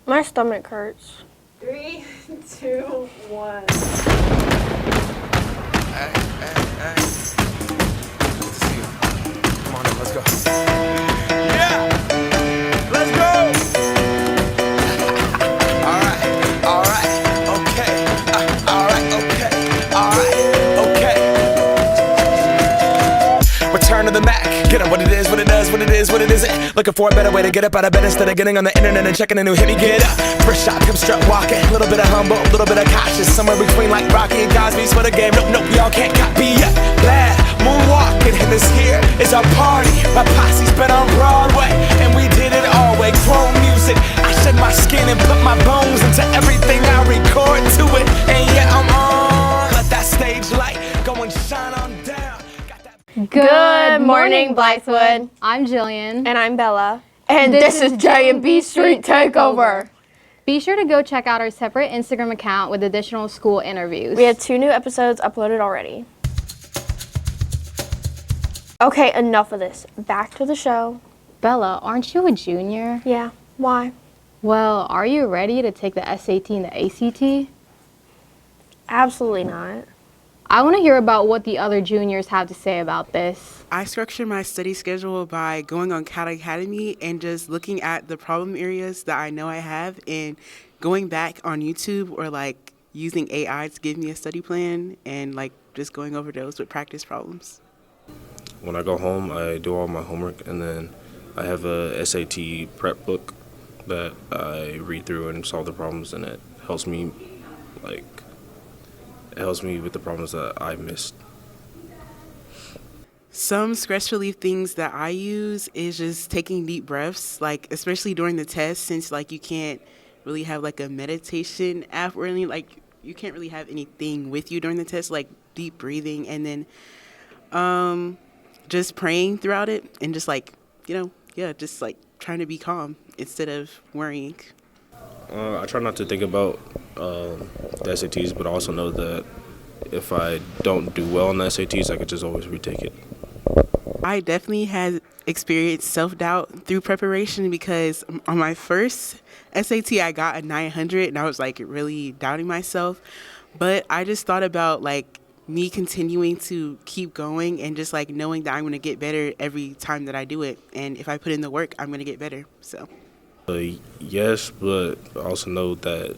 My stomach hurts. 3, 2, 1. Hey. Good to see you. Come on in, let's go. Yeah! Let's go! Alright, okay. Okay. Return to the Mac. Get up what it is, what it does, what it is, what it isn't. Looking for a better way to get up out of bed instead of getting on the internet and checking a new hit. Me get up. First shot, come strut walking. A little bit of humble, a little bit of cautious. Somewhere between like Rocky and Cosby's for the game. Nope, y'all can't copy yet. Bad moonwalking, and this here is our party. My posse's been on Broadway, and we did it all way. Chrome music. I shed my skin and put my bones into everything I record to it. And yeah, I'm on. Let that stage light go and shine on down. Good morning, Blythewood. I'm Jillian. And I'm Bella. And this is J&B Street Takeover. Be sure to go check out our separate Instagram account with additional school interviews. We had 2 new episodes uploaded already. Okay, enough of this. Back to the show. Bella, aren't you a junior? Yeah, why? Well, are you ready to take the SAT and the ACT? Absolutely not. I want to hear about what the other juniors have to say about this. I structure my study schedule by going on Khan Academy and just looking at the problem areas that I know I have and going back on YouTube or like using AI to give me a study plan and like just going over those with practice problems. When I go home, I do all my homework, and then I have a SAT prep book that I read through and solve the problems, and it helps me with the problems that I missed. Some stress relief things that I use is just taking deep breaths, like especially during the test, since like you can't really have like a meditation app or anything, like you can't really have anything with you during the test, like deep breathing, and then just praying throughout it and just like, just like trying to be calm instead of worrying. I try not to think about the SATs, but I also know that if I don't do well on the SATs, I could just always retake it. I definitely had experienced self-doubt through preparation because on my first SAT, I got a 900 and I was like really doubting myself. But I just thought about like me continuing to keep going and just like knowing that I'm going to get better every time that I do it. And if I put in the work, I'm going to get better. So. Yes, but I also know that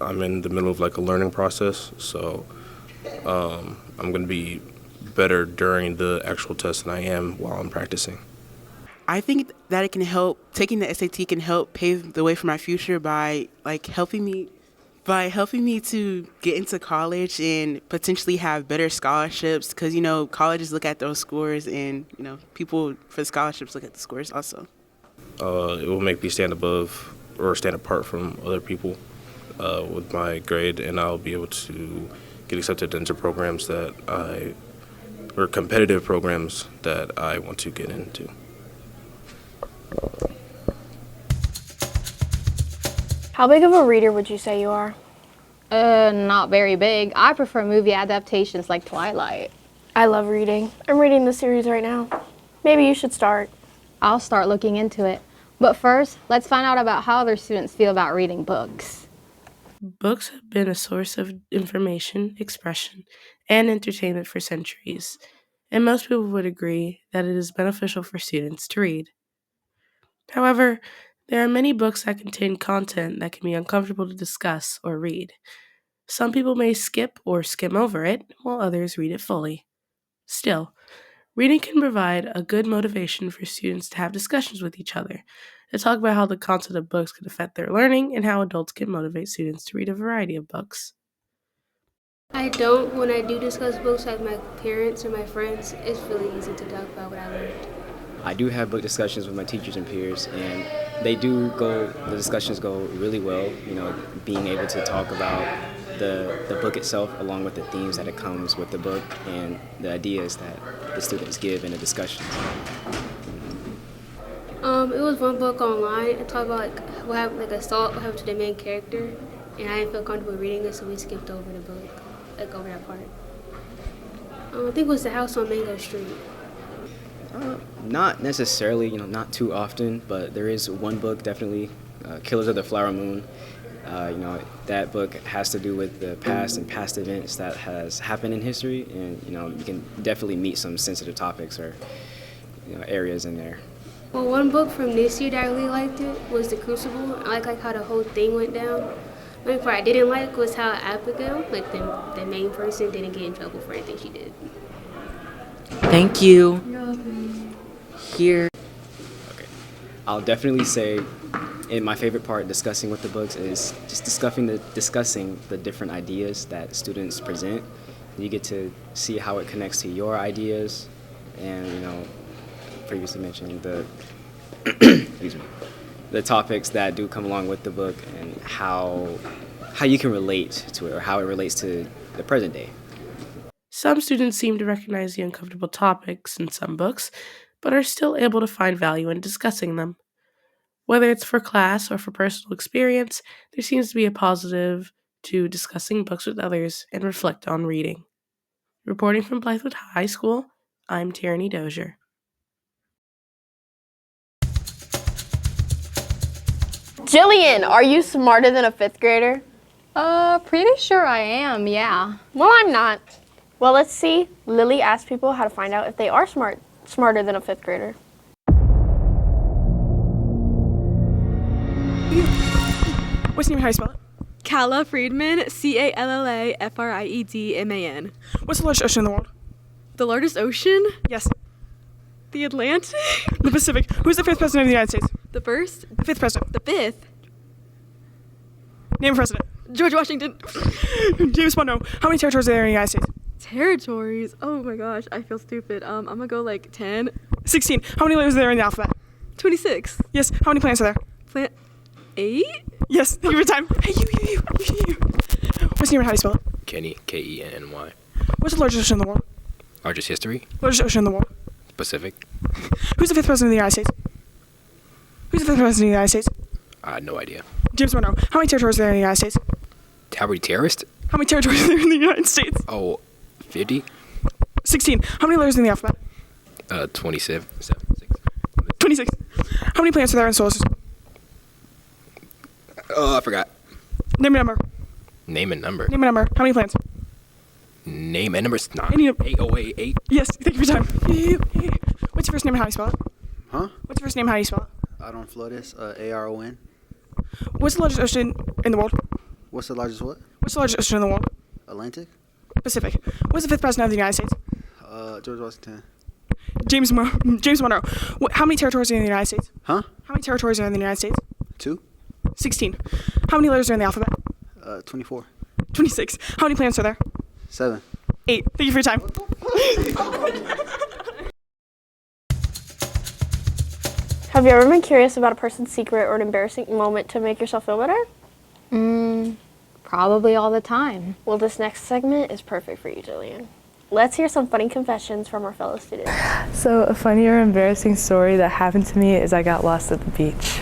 I'm in the middle of like a learning process, so I'm going to be better during the actual test than I am while I'm practicing. I think that it can help, taking the SAT can help pave the way for my future by helping me to get into college and potentially have better scholarships because, colleges look at those scores and, people for the scholarships look at the scores also. It will make me stand above or stand apart from other people with my grade, and I'll be able to get accepted into programs or competitive programs that I want to get into. How big of a reader would you say you are? Not very big. I prefer movie adaptations like Twilight. I love reading. I'm reading the series right now. Maybe you should start. I'll start looking into it. But first, let's find out about how other students feel about reading books. Books have been a source of information, expression, and entertainment for centuries, and most people would agree that it is beneficial for students to read. However, there are many books that contain content that can be uncomfortable to discuss or read. Some people may skip or skim over it, while others read it fully. Still, reading can provide a good motivation for students to have discussions with each other, to talk about how the content of books could affect their learning and how adults can motivate students to read a variety of books. I don't. When I do discuss books with my parents or my friends, it's really easy to talk about what I learned. I do have book discussions with my teachers and peers, and the discussions go really well, being able to talk about the book itself along with the themes that it comes with the book and the ideas that the students give in the discussions. It was one book online. It talked about what happened to the main character, and I didn't feel comfortable reading it, so we skipped over the book, over that part. I think it was The House on Mango Street. Not necessarily, not too often, but there is one book definitely Killers of the Flower Moon. That book has to do with the past and past events that has happened in history, and you can definitely meet some sensitive topics or areas in there. Well, one book from this year that I really liked was The Crucible. I like how the whole thing went down. The only part I didn't like was how Abigail, like the main person, didn't get in trouble for anything she did. Thank you. Here. Okay. I'll definitely say, in my favorite part, discussing with the books, is just discussing the different ideas that students present. You get to see how it connects to your ideas, and previously mentioned the excuse me, the topics that do come along with the book, and how you can relate to it, or how it relates to the present day. Some students seem to recognize the uncomfortable topics in some books, but are still able to find value in discussing them. Whether it's for class or for personal experience, there seems to be a positive to discussing books with others and reflect on reading. Reporting from Blythewood High School, I'm Tierney Dozier. Jillian, are you smarter than a 5th grader? Pretty sure I am, yeah. Well, I'm not. Well, let's see. Lily asked people how to find out if they are smarter than a 5th grader. What's your name? How do you spell it? Calla Friedman, Callafriedman. What's the largest ocean in the world? The largest ocean? Yes. The Atlantic? The Pacific. Who's the 5th president of the United States? The first? The 5th president. The fifth? Name a president. George Washington. James Monroe. How many territories are there in the United States? Territories? Oh my gosh, I feel stupid. I'm gonna go like 10. 16. How many letters are there in the alphabet? 26. Yes. How many planets are there? Plant 8? Yes. Thank you for your time. Hey, you. What's your name? How do you spell it? Kenny, Kenny. What's the largest ocean in the world? Largest history? Largest ocean in the world. Pacific. Who's the 5th president of the United States? Who's the 5th president of the United States? No idea. James Monroe. How many territories are there in the United States? How many terrorists? How many territories are there in the United States? 50? 16. How many letters in the alphabet? 27. 26. How many planets are there in the solar system? Oh, I forgot. Name a number. Name a number. Name a number. How many planets? Name a number. It's not. Any 808. Yes. Thank you for your time. What's your first name and how do you spell it? Huh? What's your first name and how do you spell it? Adon Flores, Aron. What's the largest ocean in the world? What's the largest what? What's the largest ocean in the world? Atlantic. Pacific. What's the 5th president of the United States? George Washington. James Monroe. How many territories are in the United States? Huh? How many territories are in the United States? 2. 16. How many letters are in the alphabet? 24. 26. How many planets are there? 7. 8. Thank you for your time. Have you ever been curious about a person's secret or an embarrassing moment to make yourself feel better? Probably all the time. Well, this next segment is perfect for you, Jillian. Let's hear some funny confessions from our fellow students. So a funny or embarrassing story that happened to me is I got lost at the beach.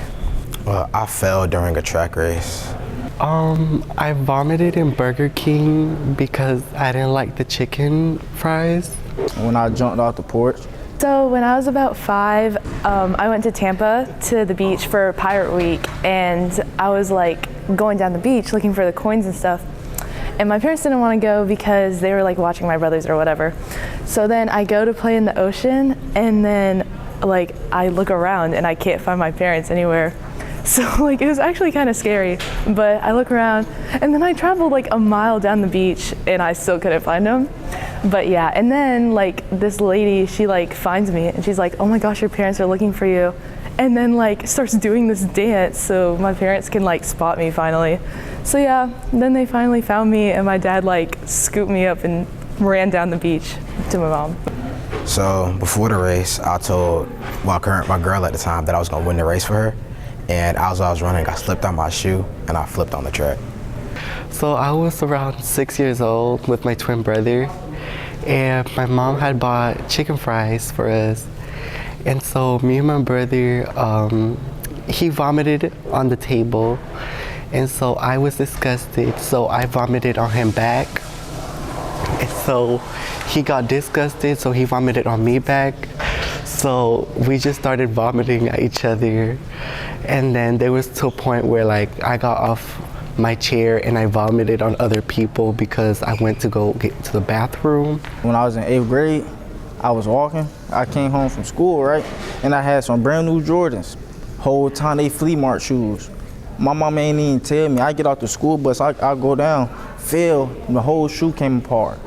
Well, I fell during a track race. I vomited in Burger King because I didn't like the chicken fries. When I jumped off the porch. So when I was about 5, I went to Tampa to the beach for Pirate Week, and I was like going down the beach looking for the coins and stuff. And my parents didn't want to go because they were like watching my brothers or whatever. So then I go to play in the ocean, and then like I look around and I can't find my parents anywhere. So like it was actually kind of scary, but I look around and then I traveled like a mile down the beach and I still couldn't find them. But yeah, and then like this lady, she like finds me and she's like, "Oh my gosh, your parents are looking for you." And then like starts doing this dance so my parents can like spot me finally. So yeah, then they finally found me and my dad like scooped me up and ran down the beach to my mom. So before the race, I told my girl at the time that I was gonna win the race for her. And as I was running, I slipped on my shoe and I flipped on the track. So I was around 6 years old with my twin brother, and my mom had bought chicken fries for us. And so me and my brother, he vomited on the table, and so I was disgusted, so I vomited on him back. And so he got disgusted, so he vomited on me back. So we just started vomiting at each other. And then there was to a point where like I got off my chair and I vomited on other people because I went to go get to the bathroom. When I was in 8th grade, I was walking. I came home from school, right? And I had some brand new Jordans. Whole time they flea market shoes. My mom ain't even tell me. I get off the school bus, I go down, fell, the whole shoe came apart.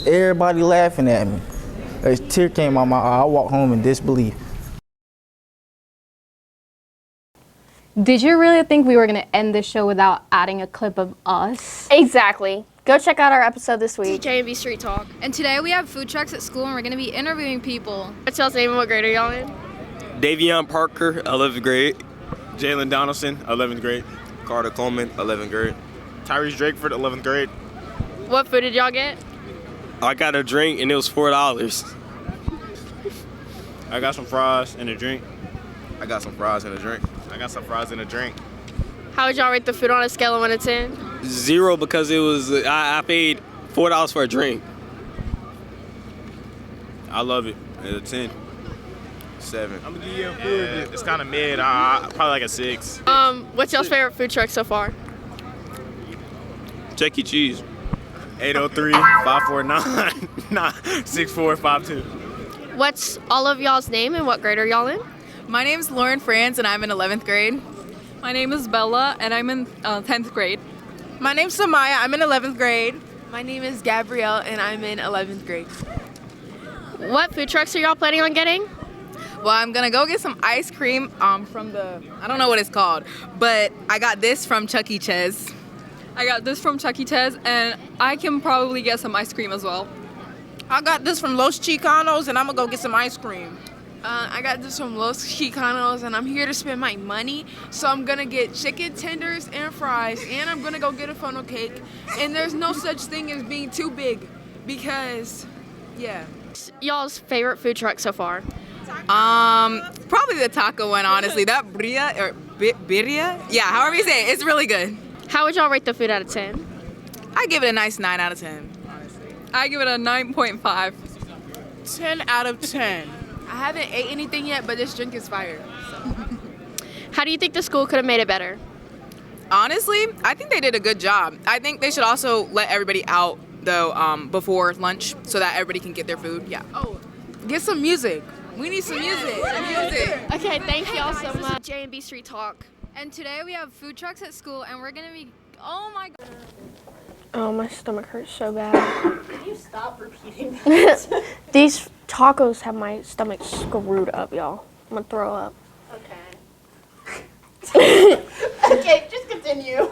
Everybody laughing at me. A tear came out my eye. I walked home in disbelief. Did you really think we were going to end this show without adding a clip of us? Exactly. Go check out our episode this week. J&B Street Talk. And today we have food trucks at school and we're going to be interviewing people. What's y'all's name and what grade are y'all in? Davion Parker, 11th grade. Jalen Donaldson, 11th grade. Carter Coleman, 11th grade. Tyrese Drakeford, 11th grade. What food did y'all get? I got a drink and it was $4. I got some fries and a drink. I got some fries and a drink. I got some fries and a drink. How would y'all rate the food on a scale of 1 to 10? 0 because it was I paid $4 for a drink. I love it. It's a 10. 7. I'm gonna give you a food. It's kind of mid. Probably like a 6. What's y'all's favorite food truck so far? Chuck E. Cheese. 803-549-6452. What's all of y'all's name and what grade are y'all in? My name's Lauren Franz and I'm in 11th grade. My name is Bella and I'm in 10th grade. My name's Samaya, I'm in 11th grade. My name is Gabrielle and I'm in 11th grade. What food trucks are y'all planning on getting? Well, I'm gonna go get some ice cream from the, I don't know what it's called, but I got this from Chuck E. Cheese. I got this from Chuck E. Cheese and I can probably get some ice cream as well. I got this from Los Chicanos and I'm gonna go get some ice cream. I got this from Los Chicanos and I'm here to spend my money. So I'm gonna get chicken tenders and fries and I'm gonna go get a funnel cake. And there's no such thing as being too big because, yeah. Y'all's favorite food truck so far? Probably the taco one, honestly. That birria, or birria? Yeah, however you say it, it's really good. How would y'all rate the food out of 10? I give it a nice 9 out of 10. I give it a 9.5. 10 out of 10. I haven't ate anything yet, but this drink is fire. So. How do you think the school could have made it better? Honestly, I think they did a good job. I think they should also let everybody out, though, before lunch so that everybody can get their food. Yeah. Oh, get some music. We need some music. Okay, thank y'all so much. J&B Street Talk. And today we have food trucks at school and we're going to be, oh my God. Oh, my stomach hurts so bad. Can you stop repeating that? These tacos have my stomach screwed up, y'all. I'm gonna throw up. Okay. Okay, just continue.